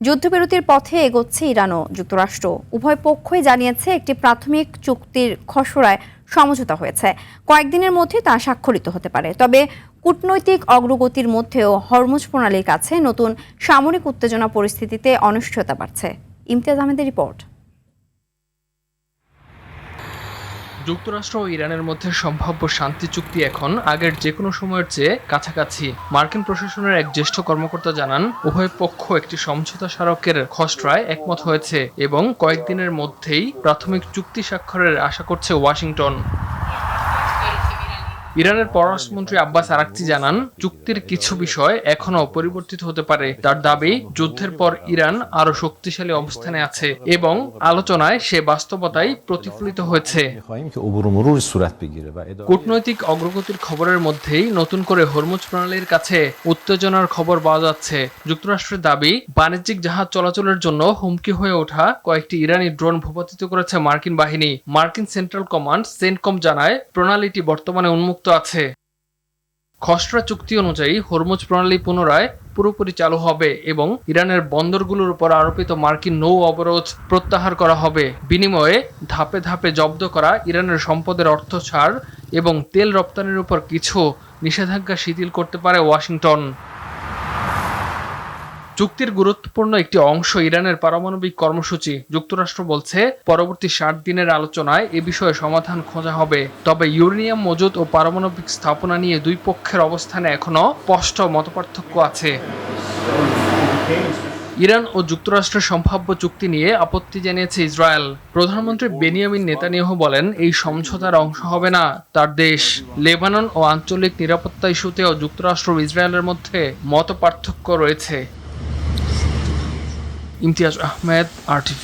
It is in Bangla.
যুদ্ধবিরতির পথে এগোচ্ছে ইরান ও যুক্তরাষ্ট্র। উভয় পক্ষই জানিয়েছে একটি প্রাথমিক চুক্তির খসড়ায় সমঝোতা হয়েছে। কয়েকদিনের মধ্যে তা স্বাক্ষরিত হতে পারে। তবে কূটনৈতিক অগ্রগতির মধ্যেও হরমুজ প্রণালীর কাছে নতুন সামরিক উত্তেজনা পরিস্থিতিতে অনিশ্চয়তা বাড়ছে। ইমতিয়াজ আহমেদের রিপোর্ট। যুক্তরাষ্ট্র ও ইরানের মধ্যে সম্ভাব্য শান্তি চুক্তি এখন আগের যে কোনো সময়ের চেয়ে কাছাকাছি। মার্কিন প্রশাসনের এক জ্যেষ্ঠ কর্মকর্তা জানান, উভয় পক্ষ একটি সমঝোতা স্মারকের খসড়ায় একমত হয়েছে এবং কয়েকদিনের মধ্যেই প্রাথমিক চুক্তি স্বাক্ষরের আশা করছে ওয়াশিংটন। ইরানের পররাষ্ট্রমন্ত্রী আব্বাস আরাকচি জানান, চুক্তির কিছু বিষয় এখনও পরিবর্তিত হতে পারে। তার দাবি, যুদ্ধের পর ইরান আরও শক্তিশালী অবস্থানে আছে এবং আলোচনায় সে বাস্তবতাই প্রতিফলিত হয়েছে। কূটনৈতিক অগ্রগতির খবরের মধ্যেই নতুন করে হরমুজ প্রণালীর কাছে উত্তেজনার খবর পাওয়া যাচ্ছে। যুক্তরাষ্ট্রের দাবি, বাণিজ্যিক জাহাজ চলাচলের জন্য হুমকি হয়ে ওঠা কয়েকটি ইরানি ড্রোন ভূপাতিত করেছে মার্কিন বাহিনী। মার্কিন সেন্ট্রাল কমান্ড সেন্টকম জানায়, প্রণালীটি বর্তমানে উন্মুক্ত আছে। খসড়া চুক্তি অনুযায়ী হরমুজ প্রণালী পুনরায় পুরোপুরি চালু হবে এবং ইরানের বন্দরগুলোর উপর আরোপিত মার্কিন নৌ অবরোধ প্রত্যাহার করা হবে। বিনিময়ে ধাপে ধাপে জব্দ করা ইরানের সম্পদের অর্থ ছাড় এবং তেল রপ্তানির উপর কিছু নিষেধাজ্ঞা শিথিল করতে পারে ওয়াশিংটন। চুক্তির গুরুত্বপূর্ণ একটি অংশ ইরানের পারমাণবিক কর্মসূচি। যুক্তরাষ্ট্র বলছে, পরবর্তী 60 দিনের আলোচনায় এ বিষয়ে সমাধান খোঁজা হবে। তবে ইউরেনিয়াম মজুত ও পারমাণবিক স্থাপনা নিয়ে দুই পক্ষের অবস্থানে এখনও স্পষ্ট মতপার্থক্য আছে। ইরান ও যুক্তরাষ্ট্রের সম্ভাব্য চুক্তি নিয়ে আপত্তি জানিয়েছে ইসরায়েল। প্রধানমন্ত্রী বেনিয়ামিন নেতানিয়াহু বলেন, এই সমঝোতার অংশ হবে না তার দেশ। লেবানন ও আঞ্চলিক নিরাপত্তা ইস্যুতেও যুক্তরাষ্ট্র ও ইসরায়েলের মধ্যে মতপার্থক্য রয়েছে। ইমতিয়াজ আহমেদ, RTV।